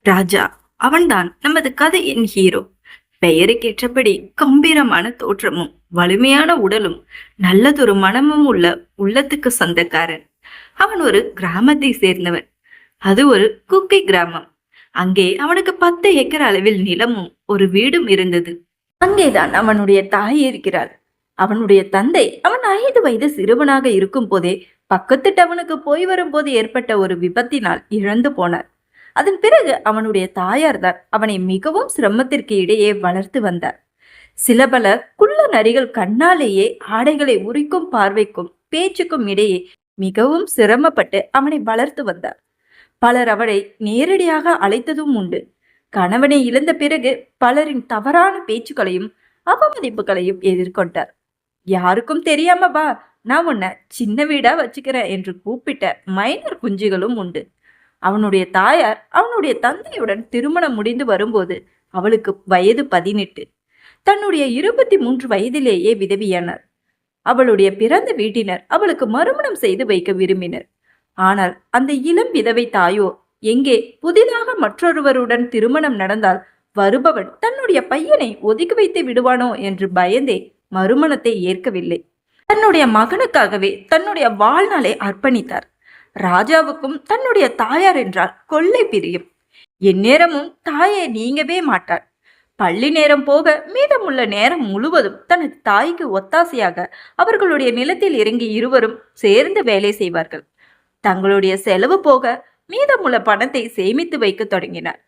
ராஜா அவன்தான் நமது கதையின் ஹீரோ. பெயருக்கேற்றபடி கம்பீரமான தோற்றமும் வலிமையான உடலும் நல்லதொரு மனமும் உள்ள உள்ளத்துக்கு சொந்தக்காரன். அவன் ஒரு கிராமத்தை சேர்ந்தவன். அது ஒரு குக்கி கிராமம். அங்கே அவனுக்கு 10 ஏக்கர் அளவில் நிலமும் ஒரு வீடும் இருந்தது. அங்கேதான் அவனுடைய தாய் இருக்கிறாள். அவனுடைய தந்தை அவன் 5 வயது சிறுவனாக இருக்கும் போதே பக்கத்து டவுனுக்கு போய் வரும்போது ஏற்பட்ட ஒரு விபத்தினால் இழந்து போனார். அதன் பிறகு அவனுடைய தாயார் தான் அவனை மிகவும் சிரமத்திற்கு இடையே வளர்த்து வந்தார். சில பல குள்ள நரிகள் கண்ணாலேயே ஆடைகளை உரிக்கும் பார்வைக்கும் பேச்சுக்கும் இடையே மிகவும் சிரமப்பட்டு அவனை வளர்த்து வந்தார். பலர் அவனை நேரடியாக அழைத்ததும் உண்டு. கணவனை இழந்த பிறகு பலரின் தவறான பேச்சுக்களையும் அவமதிப்புகளையும் எதிர்கொண்டார். யாருக்கும் தெரியாம வா, நான் உன்னை சின்ன வீடா வச்சுக்கிறேன் என்று கூப்பிட்ட மைனர் குஞ்சுகளும் உண்டு. அவனுடைய தாயார் அவனுடைய தந்தையுடன் திருமணம் முடிந்து வரும்போது அவளுக்கு வயது 18. தன்னுடைய 23 வயதிலேயே விதவியானார். அவளுடைய பிறந்த வீட்டினர் அவளுக்கு மறுமணம் செய்து வைக்க விரும்பினர். ஆனால் அந்த இளம் விதவை தாயோ எங்கே புதிதாக மற்றொருவருடன் திருமணம் நடந்தால் வருபவன் தன்னுடைய பையனை ஒதுக்கி வைத்து விடுவானோ என்று பயந்தே மறுமணத்தை ஏற்கவில்லை. தன்னுடைய மகனுக்காகவே தன்னுடைய வாழ்நாளை அர்ப்பணித்தார். ராஜாவுக்கும் தன்னுடைய தாயார் என்றால் கொள்ளை பிரியும். எந்நேரமும் தாயை நீங்கவே மாட்டார். பள்ளி நேரம் போக மீதமுள்ள நேரம் முழுவதும் தனது தாய்க்கு ஒத்தாசையாக அவர்களுடைய நிலத்தில் இறங்கி இருவரும் சேர்ந்து வேலை செய்வார்கள். தங்களுடைய செலவு போக மீதமுள்ள பணத்தை சேமித்து வைக்க தொடங்கினார்.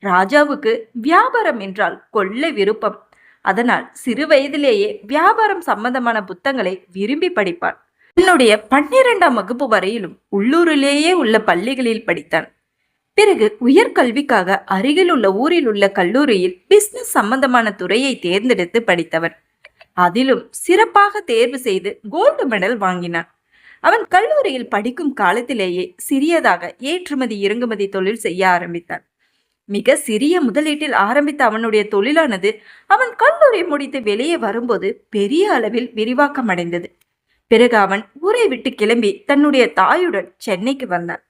ராஜாவுக்கு வியாபாரம் என்றால் கொள்ளை விருப்பம். அதனால் சிறு வயதிலேயே வியாபாரம் சம்பந்தமான புத்தகங்களை விரும்பி படிப்பான். தன்னுடைய 12ஆம் வகுப்பு வரையிலும் உள்ளூரிலேயே உள்ள பள்ளிகளில் படித்தான். பிறகு உயர்கல்விக்காக அருகில் உள்ள ஊரில் உள்ள கல்லூரியில் பிசினஸ் சம்பந்தமான துறையை தேர்ந்தெடுத்து படித்தவன். அதிலும் சிறப்பாக தேர்வு செய்து கோல்டு மெடல் வாங்கினான். அவன் கல்லூரியில் படிக்கும் காலத்திலேயே சிறியதாக ஏற்றுமதி இறக்குமதி தொழில் செய்ய ஆரம்பித்தான். மிக சிறிய முதலீட்டில் ஆரம்பித்த அவனுடைய தொழிலானது அவன் கல்லூரி முடித்து வெளியே வரும்போது பெரிய அளவில் விரிவாக்கம் அடைந்தது. பிறகு அவன் ஊரை விட்டு கிளம்பி தன்னுடைய தாயுடன் சென்னைக்கு வந்தான்.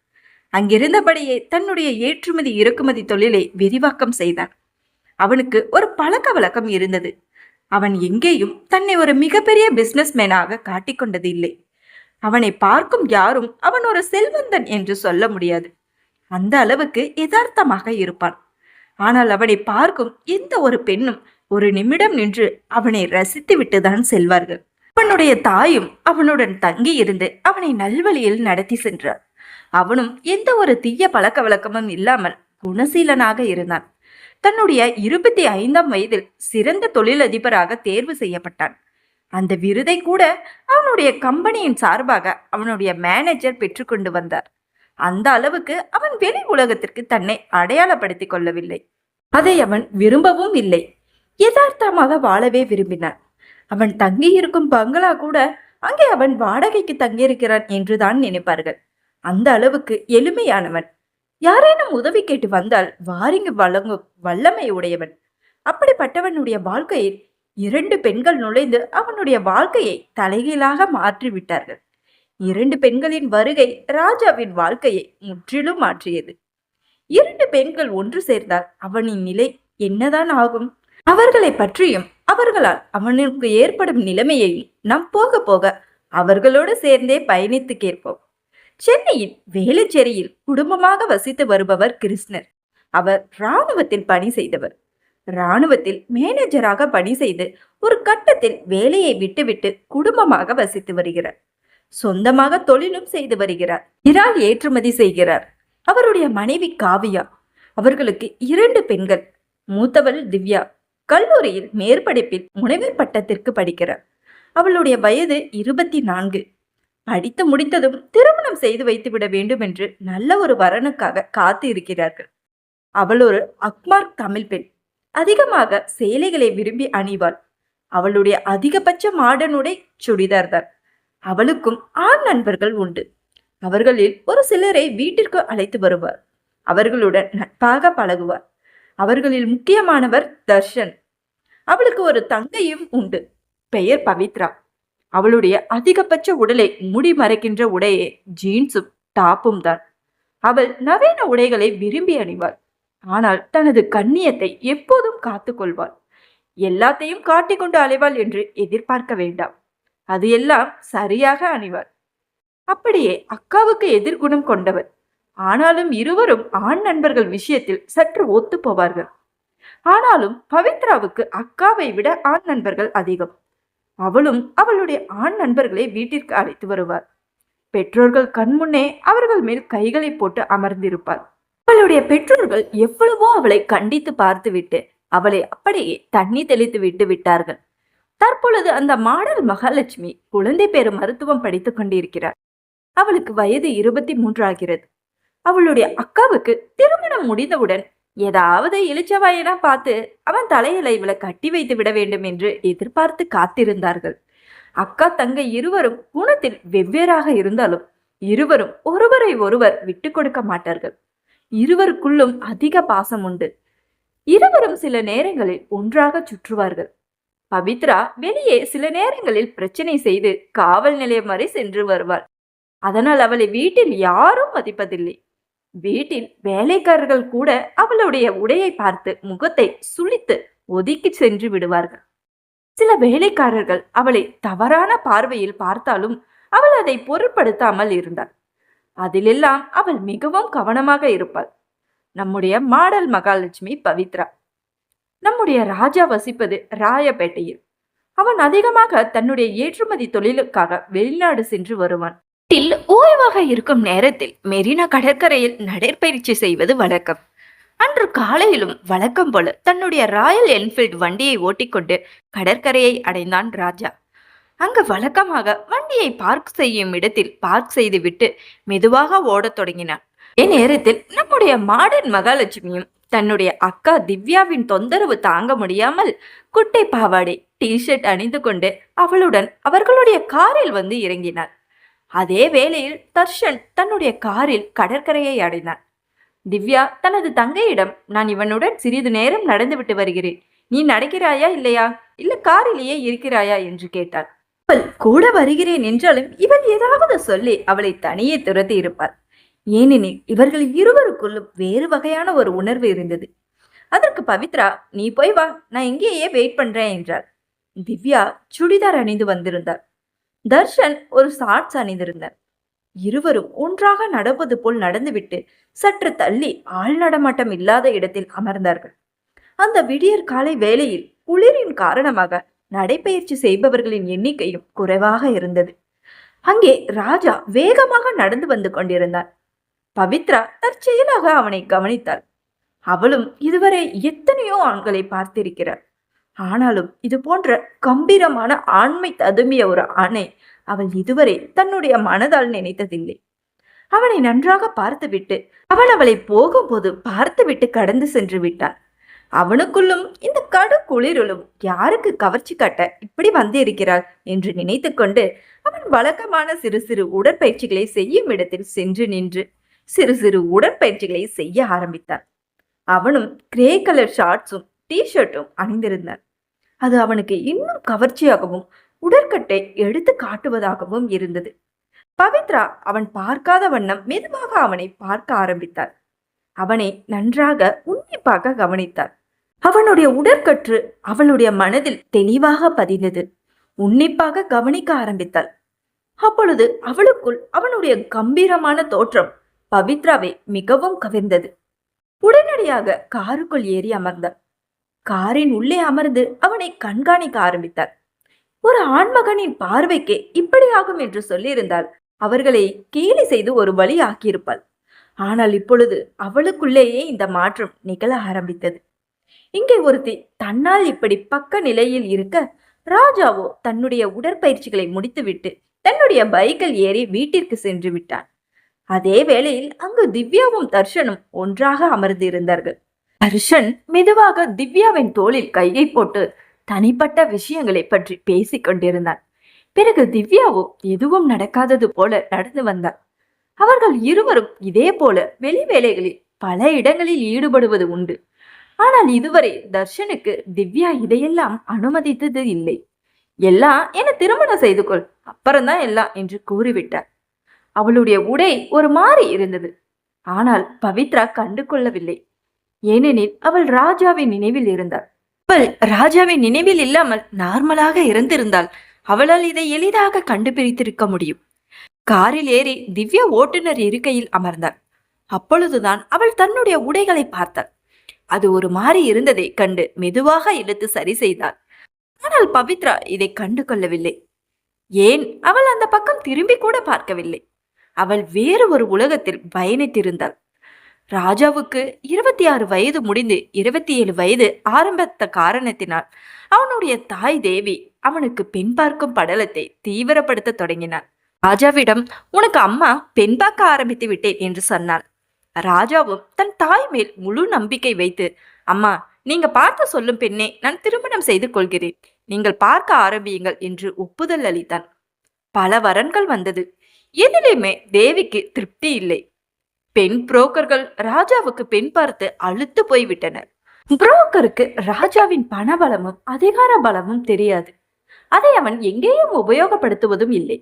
அங்கிருந்தபடியே தன்னுடைய ஏற்றுமதி இறக்குமதி தொழிலை விரிவாக்கம் செய்தான். அவனுக்கு ஒரு பழக்க வழக்கம் இருந்தது. அவன் எங்கேயும் தன்னை ஒரு மிகப்பெரிய பிசினஸ் மேனாக காட்டிக்கொண்டது இல்லை. அவனை பார்க்கும் யாரும் அவன் ஒரு செல்வந்தன் என்று சொல்ல முடியாது. அந்த அளவுக்கு யதார்த்தமாக இருப்பான். ஆனால் அவனை பார்க்கும் எந்த ஒரு பெண்ணும் ஒரு நிமிடம் நின்று அவனை ரசித்து விட்டுதான் செல்வார்கள். அவனுடைய தாயும் அவனுடன் தங்கி இருந்து அவனை நல்வழியில் நடத்தி சென்றார். அவனும் எந்த ஒரு தீய பழக்க வழக்கமும் இல்லாமல் குணசீலனாக இருந்தான். தன்னுடைய 25ஆம் வயதில் சிறந்த தொழிலதிபராக தேர்வு செய்யப்பட்டான். அந்த விருதை கூட அவனுடைய கம்பெனியின் சார்பாக அவனுடைய மேனேஜர் பெற்றுக்கொண்டு வந்தார். அந்த அளவுக்கு அவன் வெளி உலகத்திற்கு தன்னை அடையாளப்படுத்திக் கொள்ளவில்லை. அதை அவன் விரும்பவும் இல்லை. யதார்த்தமாக வாழவே விரும்பினான். அவன் தங்கியிருக்கும் பங்களா கூட அங்கே அவன் வாடகைக்கு தங்கியிருக்கிறான் என்றுதான் நினைப்பார்கள். அந்த அளவுக்கு எளிமையானவன். யாரேனும் உதவி கேட்டு வந்தால் வாரிங்கு வழங்கும் வல்லமை உடையவன். அப்படிப்பட்டவனுடைய வாழ்க்கையில் 2 பெண்கள் நுழைந்து அவனுடைய வாழ்க்கையை தலைகீழாக மாற்றிவிட்டார்கள். 2 பெண்களின் வருகை ராஜாவின் வாழ்க்கையை முற்றிலும் மாற்றியது. 2 பெண்கள் ஒன்று சேர்ந்தால் அவனின் நிலை என்னதான் ஆகும்? அவர்களை பற்றியும் அவர்களால் அவனுக்கு ஏற்படும் நிலைமையையும் நாம் போக போக அவர்களோடு சேர்ந்தே பயணித்து கேட்போம். சென்னையில் வேளச்சேரியில் குடும்பமாக வசித்து வருபவர் கிருஷ்ணர். அவர் இராணுவத்தில் பணி செய்தவர். இராணுவத்தில் மேனேஜராக பணி செய்து ஒரு கட்டத்தில் வேலையை விட்டுவிட்டு குடும்பமாக வசித்து வருகிறார். சொந்தமாக தொழிலும் செய்து வருகிறார். இறால் ஏற்றுமதி செய்கிறார். அவருடைய மனைவி காவியா. அவர்களுக்கு 2 பெண்கள். மூத்தவள் திவ்யா கல்லூரியில் மேற்படிப்பில் முனைவர் பட்டத்திற்கு படிக்கிறார். அவளுடைய வயது 24. படித்து முடித்ததும் திருமணம் செய்து வைத்து விட வேண்டும் என்று நல்ல ஒரு வரனுக்காக காத்து இருக்கிறார்கள். அவள் ஒரு அக்மார்க் தமிழ் பெண். அதிகமாக சேலைகளை விரும்பி அணிவாள். அவளுடைய அதிகபட்ச மாடர்ன் உடை சுடிதார் தான். அவளுக்கும் ஆண் நண்பர்கள் உண்டு. அவர்களில் ஒரு சிலரை வீட்டிற்கு அழைத்து வருவார். அவர்களுடன் நட்பாக பழகுவார். அவர்களில் முக்கியமானவர் தர்ஷன். அவளுக்கு ஒரு தங்கையும் உண்டு. பெயர் பவித்ரா. அவளுடைய அதிகபட்ச உடலை மூடி மறைக்கின்ற உடையே ஜீன்ஸும் டாப்பும் தான். அவள் நவீன உடைகளை விரும்பி அணிவாள். ஆனால் தனது கண்ணியத்தை எப்போதும் காத்து கொள்வாள். எல்லாத்தையும் காட்டிக்கொண்டு அலைவாள் என்று எதிர்பார்க்க வேண்டாம். அது எல்லாம் சரியாக அணிவாள். அப்படியே அக்காவுக்கு எதிர்குணம் கொண்டவர். ஆனாலும் இருவரும் ஆண் நண்பர்கள் விஷயத்தில் சற்று ஒத்து போவார்கள். ஆனாலும் பவித்ராவுக்கு அக்காவை விட ஆண் நண்பர்கள் அதிகம். அவளும் அவளுடைய ஆண் நண்பர்களை வீட்டிற்கு அழைத்து வருவார். பெற்றோர்கள் கண்முன்னே அவர்கள் மேல் கைகளை போட்டு அமர்ந்திருப்பார். அவளுடைய பெற்றோர்கள் எவ்வளவோ அவளை கண்டித்து பார்த்துவிட்டு அவளை அப்படியே தண்ணி தெளித்து விட்டு விட்டார்கள். தற்பொழுது அந்த மாடல் மகாலட்சுமி குழந்தை பேறு மருத்துவம் படித்துக் கொண்டிருக்கிறார். அவளுக்கு வயது 23 ஆகிறது. அவளுடைய அக்காவுக்கு திருமணம் முடிந்தவுடன் ஏதாவது இளிச்சவாயனா பார்த்து அவன் தலையில இவளை கட்டி வைத்து விட வேண்டும் என்று எதிர்பார்த்து காத்திருந்தார்கள். அக்கா தங்கை இருவரும் குணத்தில் வெவ்வேறாக இருந்தாலும் இருவரும் ஒருவரை ஒருவர் விட்டு கொடுக்க மாட்டார்கள். இருவருக்குள்ளும் அதிக பாசம் உண்டு. இருவரும் சில நேரங்களில் ஒன்றாக சுற்றுவார்கள். பவித்ரா வெளியே சில நேரங்களில் பிரச்சனை செய்து காவல் நிலையம் வரை சென்று வருவாள். அதனால் அவளை வீட்டில் யாரும் மதிப்பதில்லை. வீட்டில் வேலைக்காரர்கள் கூட அவளுடைய உடையை பார்த்து முகத்தை சுளித்து ஒதுக்கி சென்று விடுவார்கள். சில வேலைக்காரர்கள் அவளை தவறான பார்வையில் பார்த்தாலும் அவள் அதை பொருட்படுத்தாமல் இருந்தாள். அதிலெல்லாம் அவள் மிகவும் கவனமாக இருப்பாள். நம்முடைய மாடல் மகாலட்சுமி பவித்ரா. நம்முடைய ராஜா வசிப்பது ராயப்பேட்டையில். அவன் அதிகமாக தன்னுடைய ஏற்றுமதி தொழிலுக்காக வெளிநாடு சென்று வருவான். ஓய்வாக இருக்கும் நேரத்தில் மெரினா கடற்கரையில் நடைப்பயிற்சி செய்வது வழக்கம். அன்று காலையிலும் வழக்கம் போல தன்னுடைய ராயல் என்ஃபீல்டு வண்டியை ஓட்டிக்கொண்டு கடற்கரையை அடைந்தான் ராஜா. அங்கு வழக்கமாக வண்டியை பார்க் செய்யும் இடத்தில் பார்க் செய்துவிட்டு மெதுவாக ஓடத் தொடங்கினான். அதே நேரத்தில் நம்முடைய மாடர்ன் மகாலட்சுமியும் தன்னுடைய அக்கா திவ்யாவின் தொந்தரவு தாங்க முடியாமல் குட்டை பாவாடை டிஷர்ட் அணிந்து கொண்டு அவளுடன் அவர்களுடைய காரில் வந்து இறங்கினார். அதே வேளையில் தர்ஷன் தன்னுடைய காரில் கடற்கரையை அடைந்தான். திவ்யா தனது தங்கையிடம், நான் இவனுடன் சிறிது நேரம் நடந்துவிட்டு வருகிறேன், நீ நடக்கிறாயா இல்லையா, இல்ல காரிலேயே இருக்கிறாயா என்று கேட்டாள். அவள் கூட வருகிறேன் என்றாலும் இவள் ஏதாவது சொல்லி அவளை தனியே துரத்தி இருப்பாள். ஏனெனில் இவர்கள் இருவருக்குள்ளும் வேறு வகையான ஒரு உணர்வு இருந்தது. அதற்கு பவித்ரா, நீ போய் வா, நான் இங்கேயே வெயிட் பண்றேன் என்றாள். திவ்யா சுடிதார் அணிந்து வந்திருந்தார். தர்ஷன் ஒரு ஷார்ட்ஸ் அணிந்திருந்தார். இருவரும் ஒன்றாக நடப்பது போல் நடந்துவிட்டு சற்று தள்ளி ஆள் நடமாட்டம் இல்லாத இடத்தில் அமர்ந்தார்கள். அந்த விடியற் காலை வேளையில் குளிரின் காரணமாக நடைபயிற்சி செய்பவர்களின் எண்ணிக்கையும் குறைவாக இருந்தது. அங்கே ராஜா வேகமாக நடந்து வந்து கொண்டிருந்தார். பவித்ரா தற்செயலாக அவனை கவனித்தாள். அவளும் இதுவரை எத்தனையோ ஆண்களை பார்த்திருக்கிறார். ஆனாலும் இது போன்ற கம்பீரமான ஆண்மை ததும்பிய ஒரு ஆணை அவள் இதுவரை தன்னுடைய மனதால் நினைத்ததில்லை. அவனை நன்றாக பார்த்துவிட்டு அவளை போகும்போது பார்த்துவிட்டு கடந்து சென்று விட்டான். அவனுக்குள்ளும் இந்த கடு குளிரிலும் யாருக்கு கவர்ச்சி காட்ட இப்படி வந்து இருக்கிறாள் என்று நினைத்து கொண்டு அவன் வழக்கமான சிறு சிறு உடற்பயிற்சிகளை செய்யும் இடத்தில் சென்று நின்று சிறு சிறு உடற்பயிற்சிகளை செய்ய ஆரம்பித்தான். அவனும் கிரே கலர் ஷார்ட்ஸும் டிஷர்ட்டும் அணிந்திருந்தான். அது அவனுக்கு இன்னும் கவர்ச்சியாகவும் உடற்கட்டை எடுத்து காட்டுவதாகவும் இருந்தது. பவித்ரா அவன் பார்க்காத வண்ணம் மெதுவாக அவனை பார்க்க ஆரம்பித்தாள். அவனை நன்றாக உன்னிப்பாக கவனித்தாள். அவனுடைய உடற்கற்று அவளுடைய மனதில் தெளிவாக பதிந்தது. உன்னிப்பாக கவனிக்க ஆரம்பித்தாள். அப்பொழுது அவளுக்குள் அவனுடைய கம்பீரமான தோற்றம் பவித்ராவை மிகவும் கவர்ந்தது. உடனடியாக காருக்குள் ஏறி அமர்ந்தாள். காரின் உள்ளே அமர்ந்து அவனை கண்காணிக்க ஆரம்பித்தாள். ஒரு ஆண்மகனின் பார்வைக்கு இப்படி ஆகும் என்று சொல்லியிருந்தால் அவர்களை கேலி செய்து ஒரு வழி ஆக்கியிருப்பாள். ஆனால் இப்பொழுது அவளுக்குள்ளேயே இந்த மாற்றம் நிகழ ஆரம்பித்தது. இங்கே ஒருத்தி தன்னால் இப்படி பக்க நிலையில் இருக்க, ராஜாவோ தன்னுடைய உடற்பயிற்சிகளை முடித்துவிட்டு தன்னுடைய பைக்கில் ஏறி வீட்டிற்கு சென்று விட்டான். அதே வேளையில் அங்கு திவ்யாவும் தர்ஷனும் ஒன்றாக அமர்ந்து இருந்தார்கள். தர்ஷன் மெதுவாக திவ்யாவின் தோளில் கையை போட்டு தனிப்பட்ட விஷயங்களை பற்றி பேசிக் கொண்டிருந்தான். பிறகு திவ்யாவோ எதுவும் நடக்காதது போல நடந்து வந்தார். அவர்கள் இருவரும் இதே போல வெளி வேலைகளில் பல இடங்களில் ஈடுபடுவது உண்டு. ஆனால் இதுவரை தர்ஷனுக்கு திவ்யா இதையெல்லாம் அனுமதித்தது இல்லை. எல்லாம் என திருமணம் செய்து கொள், அப்புறம்தான் எல்லாம் என்று கூறிவிட்டார். அவளுடைய உடை ஒரு மாறி இருந்தது. ஆனால் பவித்ரா கண்டு கொள்ளவில்லை. ஏனெனில் அவள் ராஜாவின் நினைவில் இருந்தாள். அவள் ராஜாவின் நினைவில் இல்லாமல் நார்மலாக இருந்திருந்தால் அவளால் இதை எளிதாக கண்டுபிடித்திருக்க முடியும். காரில் ஏறி திவ்யா ஓட்டுநர் இருக்கையில் அமர்ந்தாள். அப்பொழுதுதான் அவள் தன்னுடைய உடைகளை பார்த்தாள். அது ஒரு மாறி இருந்ததை கண்டு மெதுவாக இழுத்து சரி செய்தாள். ஆனால் பவித்ரா இதை கண்டு கொள்ளவில்லை. ஏன் அவள் அந்த பக்கம் திரும்பி கூட பார்க்கவில்லை. அவள் வேறு ஒரு உலகத்தில் பயணித்திருந்தாள். ராஜாவுக்கு 26 வயது முடிந்து 27 வயது ஆரம்பித்த காரணத்தினால் அவனுடைய தாய் தேவி அவனுக்கு பெண் பார்க்கும் படலத்தை தீவிரப்படுத்த தொடங்கினாள். ராஜாவிடம் உனக்கு அம்மா பெண் பார்க்க ஆரம்பித்து விட்டேன் என்று சொன்னாள். ராஜாவும் தன் தாய் மேல் முழு நம்பிக்கை வைத்து, அம்மா நீங்க பார்த்து சொல்லும் பெண்ணே நான் திருமணம் செய்து கொள்கிறேன், நீங்கள் பார்க்க ஆரம்பியுங்கள் என்று ஒப்புதல் அளித்தான். பல வரன்கள் வந்தது. எதிலுமே தேவிக்கு திருப்தி இல்லை. பெண் புரோக்கர்கள் ராஜாவுக்கு பெண் பார்த்து அழுத்து போய்விட்டனர். புரோக்கருக்கு ராஜாவின் பணபலமும் அதிகார பலமும் தெரியாது. அதை அவன் எங்கேயும் உபயோகப்படுத்துவதும் இல்லை.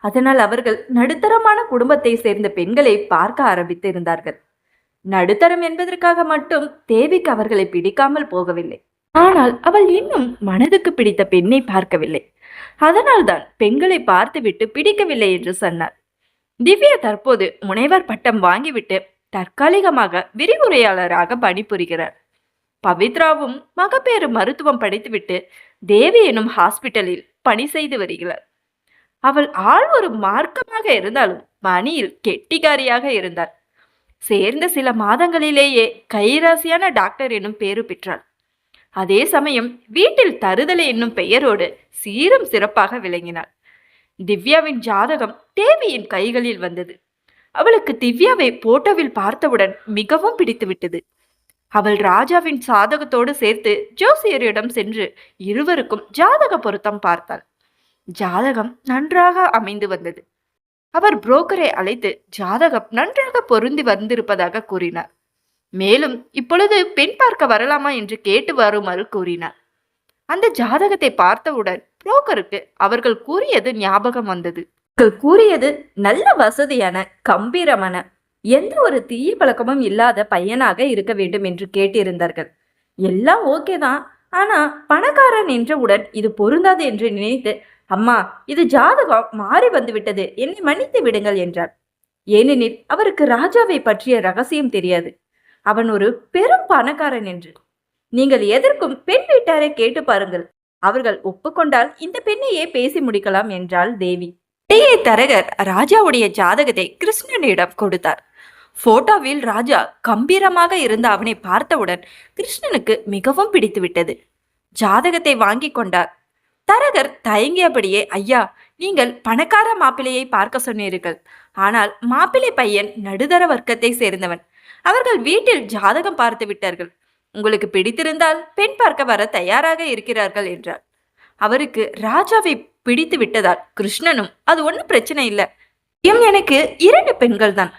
அதனால் அவர்கள் நடுத்தரமான குடும்பத்தை சேர்ந்த பெண்களை பார்க்க ஆரம்பித்து இருந்தார்கள். நடுத்தரம் என்பதற்காக மட்டும் தேவிக்கு அவர்களை பிடிக்காமல் போகவில்லை. ஆனால் அவள் இன்னும் மனதுக்கு பிடித்த பெண்ணை பார்க்கவில்லை. அதனால்தான் பெண்களை பார்த்துவிட்டு பிடிக்கவில்லை என்று சொன்னார். திவ்யா தற்போது முனைவர் பட்டம் வாங்கிவிட்டு தற்காலிகமாக விரிவுரையாளராக பணிபுரிகிறார். பவித்ராவும் மகப்பேறு மருத்துவம் படித்துவிட்டு தேவி எனும் ஹாஸ்பிட்டலில் பணி செய்து வருகிறார். அவள் ஆள் ஒரு மார்க்கமாக இருந்தாலும் பணியில் கெட்டிக்காரியாக இருந்தார். சேர்ந்த சில மாதங்களிலேயே கைராசியான டாக்டர் என்னும் பேரு பெற்றாள். அதே சமயம் வீட்டில் தருதலை என்னும் பெயரோடு சீரும் சிறப்பாக விளங்கினாள். திவ்யாவின் ஜாதகம் தேவியின் கைகளில் வந்தது. அவளுக்கு திவ்யாவை போட்டோவில் பார்த்தவுடன் மிகவும் பிடித்துவிட்டது. அவள் ராஜாவின் சாதகத்தோடு சேர்த்து ஜோசியரிடம் சென்று இருவருக்கும் ஜாதக பொருத்தம் பார்த்தாள். ஜாதகம் நன்றாக அமைந்து வந்தது. அவர் புரோக்கரை அழைத்து ஜாதகம் நன்றாக பொருந்தி வந்திருப்பதாக கூறினார். மேலும் இப்பொழுது பெண் பார்க்க வரலாமா என்று கேட்டு வருமாறு கூறினார். அந்த ஜாதகத்தை பார்த்தவுடன் புரோக்கருக்கு அவர்கள் கூறியது ஞாபகம் வந்தது. அவர்கள் கூறியது நல்ல வசதியான கம்பீரமான எந்த ஒரு தீய பழக்கமும் இல்லாத பையனாக இருக்க வேண்டும் என்று கேட்டிருந்தார்கள். எல்லாம் ஓகே தான், ஆனா பணக்காரன் என்றவுடன் இது பொருந்தாது என்று நினைத்து, அம்மா இது ஜாதகம் மாறி வந்துவிட்டது, என்னை மன்னித்து விடுங்கள் என்றார். ஏனெனில் அவருக்கு ராஜாவை பற்றிய ரகசியம் தெரியாது. அவன் ஒரு பெரும் பணக்காரன் என்று. நீங்கள் எதற்கும் பெண் வீட்டாரை கேட்டு பாருங்கள், அவர்கள் ஒப்புக்கொண்டால் இந்த பெண்ணையே பேசி முடிக்கலாம் என்றாள் தேவி. தரகர் ராஜாவுடைய ஜாதகத்தை கிருஷ்ணனிடம் கொடுத்தார். போட்டோவில் ராஜா கம்பீரமாக இருந்த அவனை பார்த்தவுடன் கிருஷ்ணனுக்கு மிகவும் பிடித்துவிட்டது. ஜாதகத்தை வாங்கி கொண்டார். தரகர் தயங்கியபடியே, ஐயா நீங்கள் பணக்கார மாப்பிள்ளையை பார்க்க சொன்னீர்கள், ஆனால் மாப்பிள்ளை பையன் நடுத்தர வர்க்கத்தை சேர்ந்தவன், அவர்கள் வீட்டில் ஜாதகம் பார்த்து விட்டார்கள், உங்களுக்கு பிடித்திருந்தால் பெண் பார்க்க வர தயாராக இருக்கிறார்கள் என்றார். அவருக்கு ராஜாவை பிடித்து விட்டதால் கிருஷ்ணனும் அது ஒன்றும் பிரச்சனை இல்லை, எனக்கு 2 பெண்கள் தான்,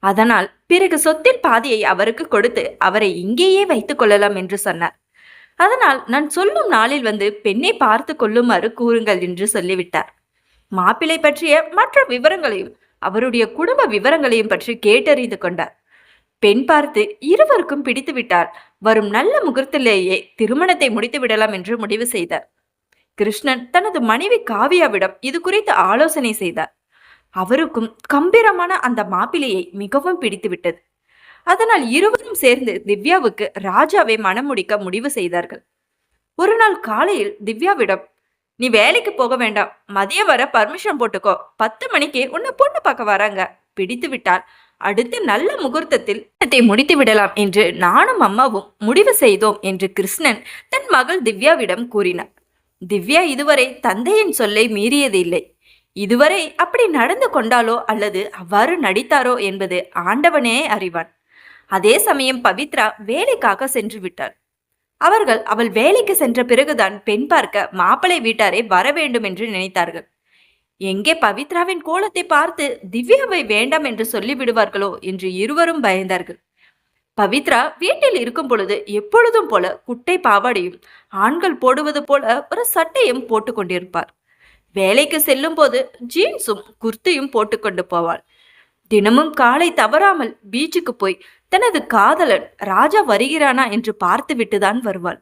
அதனால் பிறகு சொத்தில் பாதியை அவருக்கு கொடுத்து அவரை இங்கேயே வைத்துக் கொள்ளலாம் என்று சொன்னார். அதனால் நான் சொல்லும் நாளில் வந்து பெண்ணை பார்த்து கொள்ளுமாறு கூறுங்கள் என்று சொல்லிவிட்டார். மாப்பிள்ளை பற்றிய மற்ற விவரங்களையும் அவருடைய குடும்ப விவரங்களையும் பற்றி கேட்டறிந்து கொண்டார். பெண் பார்த்து இருவருக்கும் பிடித்து விட்டால் வரும் நல்ல முகூர்த்திலேயே திருமணத்தை முடித்து விடலாம் என்று முடிவு செய்தார். கிருஷ்ணன் தனது மனைவி காவியாவிடம் இது குறித்து ஆலோசனை செய்தார். அவருக்கும் கம்பீரமான அந்த மாப்பிள்ளையை மிகவும் பிடித்துவிட்டது. அதனால் இருவரும் சேர்ந்து திவ்யாவுக்கு ராஜாவை மனம் முடிக்க முடிவு செய்தார்கள். ஒரு நாள் காலையில் திவ்யாவிடம், நீ வேலைக்கு போக வேண்டாம், மதியம் வர பர்மிஷன் போட்டுக்கோ, 10 மணிக்கு உன்னை பொண்ணு பார்க்க வராங்க, பிடித்து விட்டால் அடுத்து நல்ல முகூர்த்தத்தில் முடித்து விடலாம் என்று நானும் அம்மாவும் முடிவு செய்தோம் என்று கிருஷ்ணன் தன் மகள் திவ்யாவிடம் கூறினார். திவ்யா இதுவரை தந்தையின் சொல்லை மீறியதில்லை. இதுவரை அப்படி நடந்து கொண்டாலோ அல்லது அவ்வாறு நடித்தாரோ என்பது ஆண்டவனே அறிவான். அதே சமயம் பவித்ரா வேலைக்காக சென்று விட்டார். அவள் வேலைக்கு சென்ற பிறகுதான் பெண் பார்க்க மாப்பிள்ளை வீட்டாரை வர வேண்டும் என்று நினைத்தார்கள். எங்கே பவித்ராவின் கோலத்தை பார்த்து திவ்யாவை வேண்டாம் என்று சொல்லிவிடுவார்களோ என்று இருவரும் பயந்தார்கள். பவித்ரா வீட்டில் இருக்கும் பொழுது எப்பொழுதும் போல குட்டை பாவாடையும் ஆண்கள் போடுவது போல ஒரு சட்டையும் போட்டு கொண்டிருப்பார். வேலைக்கு செல்லும் போது ஜீன்ஸும் குர்த்தியும் போட்டுக்கொண்டு போவாள். தினமும் காலை தவறாமல் பீச்சுக்கு போய் தனது காதலன் ராஜா வருகிறானா என்று பார்த்து விட்டுதான் வருவாள்.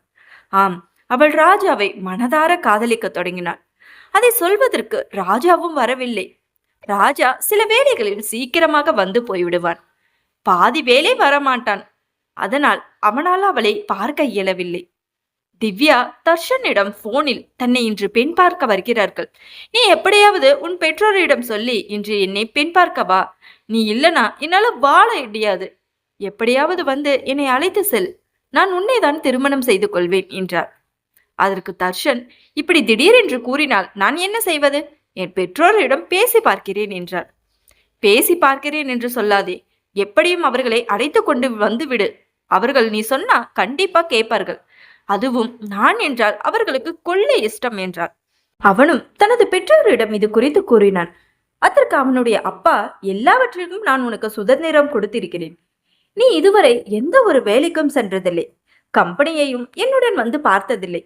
ஆம், அவள் ராஜாவை மனதார காதலிக்க தொடங்கினாள். அதை சொல்வதற்கு ராஜாவும் வரவில்லை. ராஜா சில வேளைகளில் சீக்கிரமாக வந்து போய்விடுவான், பாதி வேலை வரமாட்டான். அதனால் அவனால் அவளை பார்க்க இயலவில்லை. திவ்யா தர்ஷனிடம் போனில் தன்னை இன்று பெண் பார்க்க வருகிறார்கள், நீ எப்படியாவது உன் பெற்றோரிடம் சொல்லி இன்று என்னை பெண் பார்க்க வா, நீ இல்லனா என்னால வாழ முடியாது, எப்படியாவது வந்து என்னை அழைத்து செல், நான் உன்னைதான் திருமணம் செய்து கொள்வேன் என்றார். அதற்கு தர்ஷன், இப்படி திடீரென்று கூறினால் நான் என்ன செய்வது, என் பெற்றோரிடம் பேசி பார்க்கிறேன் என்றார். பேசி பார்க்கிறேன் என்று சொல்லாதே, எப்படியும் அவர்களை அழைத்து கொண்டு வந்து விடு, அவர்கள் நீ சொன்னா கண்டிப்பா கேட்பார்கள், அதுவும் நான் என்றால் அவர்களுக்கு கொள்ளை இஷ்டம் என்றார். அவனும் தனது பெற்றோரிடம் இது குறித்து கூறினான். அதற்கு அவனுடைய அப்பா, எல்லாவற்றிற்கும் நான் உனக்கு சுதந்திரம் கொடுத்திருக்கிறேன், நீ இதுவரை எந்த ஒரு வேலைக்கும் சென்றதில்லை, கம்பெனியையும் என்னுடன் வந்து பார்த்ததில்லை,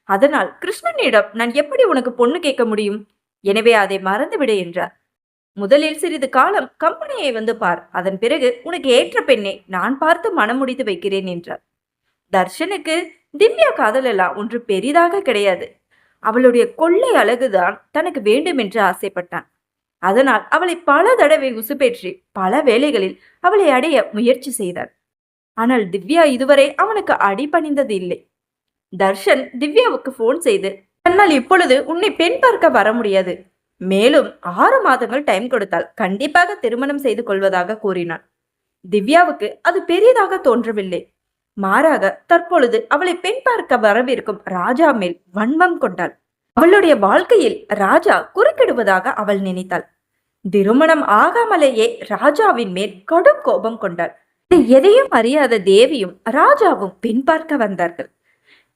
அதனால் கிருஷ்ணனிடம் நான் எப்படி உனக்கு பொண்ணு கேட்க முடியும், எனவே அதை மறந்துவிடு என்றார். முதலில் சிறிது காலம் கம்பெனியை வந்து பார், அதன் பிறகு உனக்கு ஏற்ற பெண்ணை நான் பார்த்து மனம் முடித்து வைக்கிறேன் என்றார். தர்ஷனுக்கு திவ்யா காதல் எல்லாம் ஒன்று பெரிதாக கிடையாது, அவளுடைய கொள்ளை அழகுதான் தனக்கு வேண்டும் என்று ஆசைப்பட்டான். அதனால் அவளை பல தடவை உசுப்பேற்றி பல வேளைகளில் அவளை அடைய முயற்சி செய்தார். ஆனால் திவ்யா இதுவரை அவனுக்கு அடிபணிந்தது இல்லை. தர்ஷன் திவ்யாவுக்கு போன் செய்து, தன்னால் இப்பொழுது உன்னை பெண் பார்க்க வர முடியாது, மேலும் 6 மாதங்கள் டைம் கொடுத்தால் கண்டிப்பாக திருமணம் செய்து கொள்வதாக கூறினான். திவ்யாவுக்கு அது பெரியதாக தோன்றவில்லை. மாறாக தற்பொழுது அவளை பெண் பார்க்க வரவிருக்கும் ராஜா மேல் வன்மம் கொண்டாள். அவளுடைய வாழ்க்கையில் ராஜா குறுக்கிடுவதாக அவள் நினைத்தாள். திருமணம் ஆகாமலேயே ராஜாவின் மேல் கடும் கோபம் கொண்டாள். எதையும் அறியாத தேவியும் ராஜாவும் பெண் பார்க்க வந்தார்கள்.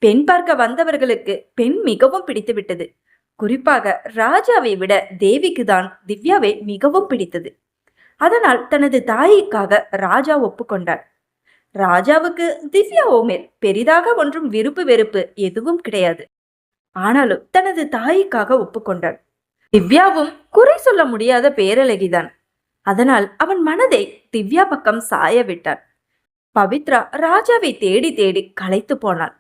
பெண் பார்க்க வந்தவர்களுக்கு பெண் மிகவும் பிடித்து விட்டது. குறிப்பாக ராஜாவை விட தேவிக்கு தான் திவ்யாவை மிகவும் பிடித்தது. அதனால் தனது தாய்க்காக ராஜா ஒப்புக்கொண்டார். ராஜாவுக்கு திவ்யாவோ மேல் பெரிதாக ஒன்றும் விருப்பு வெறுப்பு எதுவும் கிடையாது. ஆனாலும் தனது தாய்க்காக ஒப்புக்கொண்டார். திவ்யாவும் குறை சொல்ல முடியாத பேரழகிதான். அதனால் அவன் மனதை திவ்யா பக்கம் சாய விட்டான். பவித்ரா ராஜாவை தேடி தேடி களைத்து போனாள்.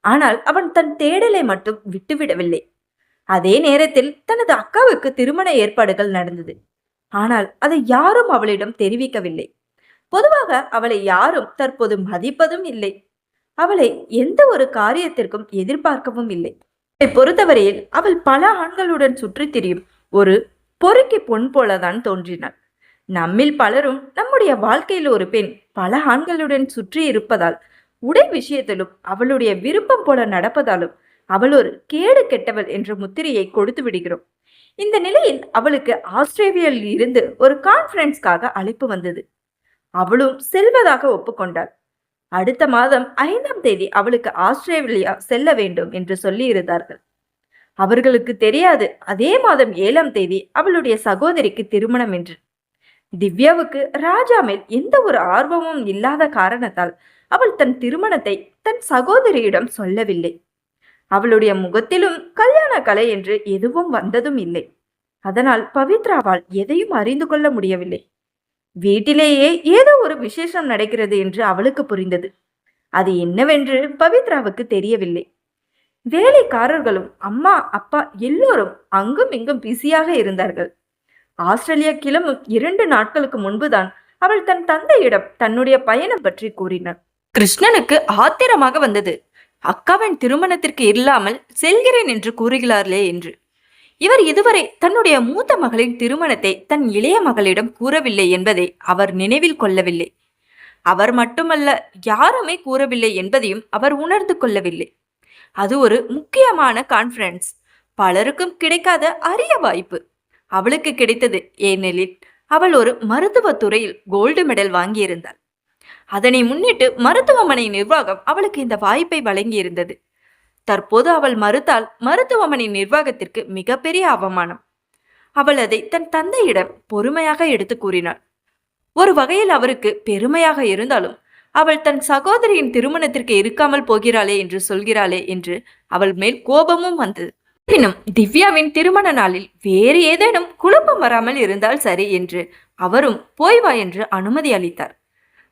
ஆனால் அவன் தன் தேடலை மட்டும் விட்டுவிடவில்லை. அதே நேரத்தில் தனது அக்காவுக்கு திருமண ஏற்பாடுகள் நடந்தது. ஆனால் அதை யாரும் அவளிடம் தெரிவிக்கவில்லை. பொதுவாக அவளை யாரும் தற்போது மதிப்பதும் இல்லை. அவளை எந்த ஒரு காரியத்திற்கும் எதிர்பார்க்கவும் இல்லை. அவளை பொறுத்தவரையில் அவள் பல ஆண்களுடன் சுற்றி திரியும் ஒரு பொறுக்கி பொன் போலதான் தோன்றினாள். நம்மில் பலரும் நம்முடைய வாழ்க்கையில் ஒரு பெண் பல ஆண்களுடன் சுற்றி இருப்பதால், உடை விஷயத்திலும் அவளுடைய விருப்பம் போல நடப்பதாலும் அவள் ஒரு கேடு கெட்டவள் என்ற முத்திரையை கொடுத்து விடுகிறோம். இந்த நிலையில் அவளுக்கு ஆஸ்திரேலியாவில் இருந்து ஒரு கான்ஃபரன்ஸ்க்காக அழைப்பு வந்தது. அவளும் செல்வதாக ஒப்புக்கொண்டாள். அடுத்த மாதம் 5ஆம் தேதி அவளுக்கு ஆஸ்திரேலியா செல்ல வேண்டும் என்று சொல்லி இருந்தார்கள். அவர்களுக்கு தெரியாது அதே மாதம் 7ஆம் தேதி அவளுடைய சகோதரிக்கு திருமணம் என்று. திவ்யாவுக்கு ராஜா மேல் எந்த ஒரு ஆர்வமும் இல்லாத காரணத்தால் அவள் தன் திருமணத்தை தன் சகோதரியிடம் சொல்லவில்லை. அவளுடைய முகத்திலும் கல்யாண கலை என்று எதுவும் வந்ததும் இல்லை. அதனால் பவித்ராவால் எதையும் அறிந்து கொள்ள முடியவில்லை. வீட்டிலேயே ஏதோ ஒரு விசேஷம் நடக்கிறது என்று அவளுக்கு புரிந்தது. அது என்னவென்று பவித்ராவுக்கு தெரியவில்லை. வேலைக்காரர்களும் அம்மா அப்பா எல்லோரும் அங்கும் இங்கும் பிஸியாக இருந்தார்கள். ஆஸ்திரேலியா கிளம்பும் 2 நாட்களுக்கு முன்புதான் அவள் தன் தந்தையிடம் தன்னுடைய பயணம் பற்றி கூறினாள். கிருஷ்ணனுக்கு ஆத்திரமாக வந்தது. அக்காவின் திருமணத்திற்கு இல்லாமல் செல்கிறேன் என்று கூறுகிறார்களே என்று. இவர் இதுவரை தன்னுடைய மூத்த மகளின் திருமணத்தை தன் இளைய மகளிடம் கூறவில்லை என்பதை அவர் நினைவில் கொள்ளவில்லை. அவர் மட்டுமல்ல, யாருமே கூறவில்லை என்பதையும் அவர் உணர்ந்து கொள்ளவில்லை. அது ஒரு முக்கியமான கான்ஃபரன்ஸ், பலருக்கும் கிடைக்காத அரிய வாய்ப்பு. அவளுக்கு கிடைத்தது. ஏனெனில் அவள் ஒரு மருத்துவ துறையில் கோல்டு மெடல் வாங்கியிருந்தாள். அதனை முன்னிட்டு மருத்துவமனை நிர்வாகம் அவளுக்கு இந்த வாய்ப்பை வழங்கியிருந்தது. தற்போது அவள் மறுத்தால் மருத்துவமனை நிர்வாகத்திற்கு மிகப்பெரிய அவமானம். அவள் அதை தன் தந்தையிடம் பொறுமையாக எடுத்து கூறினாள். ஒரு வகையில் அவருக்கு பெருமையாக இருந்தாலும் அவள் தன் சகோதரியின் திருமணத்திற்கு இருக்காமல் போகிறாளே என்று சொல்கிறாளே என்று அவள் மேல் கோபமும் வந்தது. எனினும் திவ்யாவின் திருமண நாளில் வேறு ஏதேனும் குழப்பம் வராமல் இருந்தால் சரி என்று அவரும் போய் வா என்று அனுமதி அளித்தார்.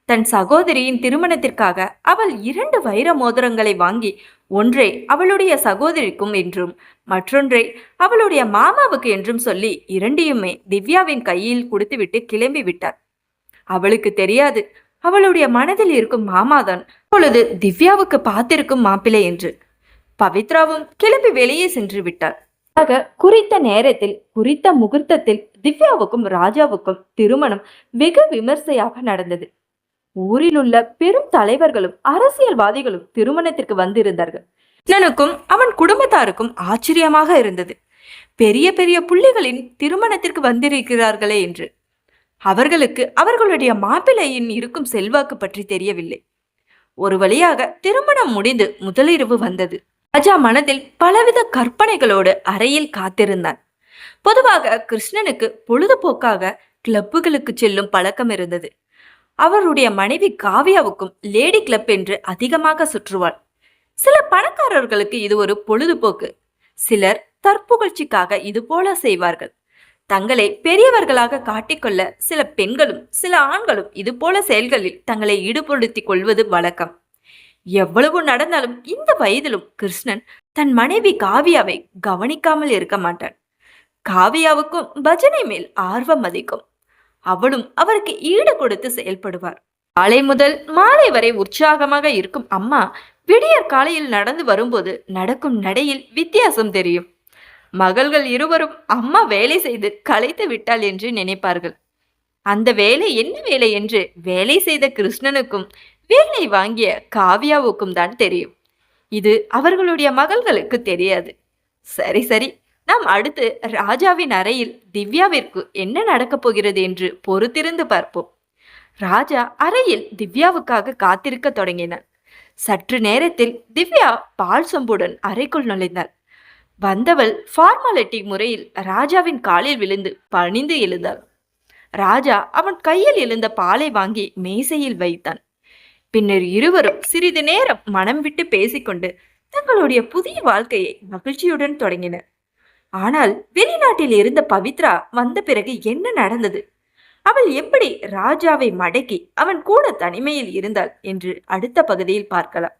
தன் சகோதரியின் திருமணத்திற்காக அவள் 2 வைர மோதிரங்களை வாங்கி ஒன்றை அவளுடைய சகோதரிக்கும் என்றும் மற்றொன்றை அவளுடைய மாமாவுக்கு என்றும் சொல்லி இரண்டையுமே திவ்யாவின் கையில் கொடுத்துவிட்டு கிளம்பி விட்டார். அவளுக்கு தெரியாது அவளுடைய மனதில் இருக்கும் மாமாதான் இப்பொழுது திவ்யாவுக்கு பார்த்திருக்கும் மாப்பிள்ளை என்று. பவித்ராவும் கிளம்பி வெளியே சென்று விட்டார். குறித்த நேரத்தில் குறித்த முகூர்த்தத்தில் திவ்யாவுக்கும் ராஜாவுக்கும் திருமணம் வெகு விமர்சையாக நடந்தது. ஊரில் உள்ள பெரும் தலைவர்களும் அரசியல்வாதிகளும் திருமணத்திற்கு வந்திருந்தார்கள். கிருஷ்ணனுக்கும் அவன் குடும்பத்தாருக்கும் ஆச்சரியமாக இருந்தது. பெரிய பெரிய புள்ளிகளின் திருமணத்திற்கு வந்திருக்கிறார்களே என்று. அவர்களுக்கு அவர்களுடைய மாப்பிள்ளையின் இருக்கும் செல்வாக்கு பற்றி தெரியவில்லை. ஒரு வழியாக திருமணம் முடிந்து முதலிரவு வந்தது. ராஜா மனதில் பலவித கற்பனைகளோடு அறையில் காத்திருந்தான். பொதுவாக கிருஷ்ணனுக்கு பொழுதுபோக்காக கிளப்புகளுக்கு செல்லும் பழக்கம் இருந்தது. அவருடைய மனைவி காவ்யாவுக்கும் லேடி கிளப் என்று அதிகமாக சுற்றுவாள். சில பணக்காரர்களுக்கு இது ஒரு பொழுதுபோக்கு. சிலர் தற்புகழ்ச்சிக்காக இது போல செய்வார்கள். தங்களை பெரியவர்களாக காட்டிக்கொள்ள சில பெண்களும் சில ஆண்களும் இது போல செயல்களில் தங்களை ஈடுபடுத்திக் கொள்வது வழக்கம். எவ்வளவு நடந்தாலும் இந்த வயதிலும் கிருஷ்ணன் தன் மனைவி காவியாவை கவனிக்காமல் இருக்க மாட்டான். காவியாவுக்கும் பஜனை மேல் ஆர்வம் அதிகம். அவளும் அவருக்கு ஈடு கொடுத்து செயல்படுவார். காலை முதல் மாலை வரை உற்சாகமாக இருக்கும் அம்மா விடியற் காலையில் நடந்து வரும்போது நடக்கும் நடையில் வித்தியாசம் தெரியும். மகள்கள் இருவரும் அம்மா வேலை செய்து களைத்து விட்டாள் என்று நினைப்பார்கள். அந்த வேலை என்ன வேலை என்று வேலை செய்த கிருஷ்ணனுக்கும் வேலை வாங்கிய காவ்யாவுக்கும் தான் தெரியும். இது அவர்களுடைய மகள்களுக்கு தெரியாது. சரி சரி, நாம் அடுத்து ராஜாவின் அறையில் திவ்யாவிற்கு என்ன நடக்கப் போகிறது என்று பொறுத்திருந்து பார்ப்போம். ராஜா அறையில் திவ்யாவுக்காக காத்திருக்க தொடங்கினார். சற்று நேரத்தில் திவ்யா பால் சொம்புடன் அறைக்குள் நுழைந்தாள். வந்தவள் ஃபார்மாலிட்டி முறையில் ராஜாவின் காலில் விழுந்து பணிந்து எழுந்தாள். ராஜா அவன் கையில் எழுந்த பாலை வாங்கி மேசையில் வைத்தான். பின்னர் இருவரும் சிறிது நேரம் மனம் விட்டு பேசிக்கொண்டு தங்களுடைய புதிய வாழ்க்கையை மகிழ்ச்சியுடன் தொடங்கினர். ஆனால் வெளிநாட்டில் இருந்த பவித்ரா வந்த பிறகு என்ன நடந்தது? அவள் எப்படி ராஜாவை மடக்கி அவன் கூட தனிமையில் இருந்தாள் என்று அடுத்த பகுதியில் பார்க்கலாம்.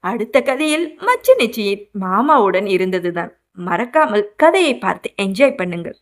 அடுத்த கதையில் மச்சு நிச்சயின் மாமாவுடன் இருந்ததுதான். மறக்காமல் கதையை பார்த்து என்ஜாய் பண்ணுங்கள்.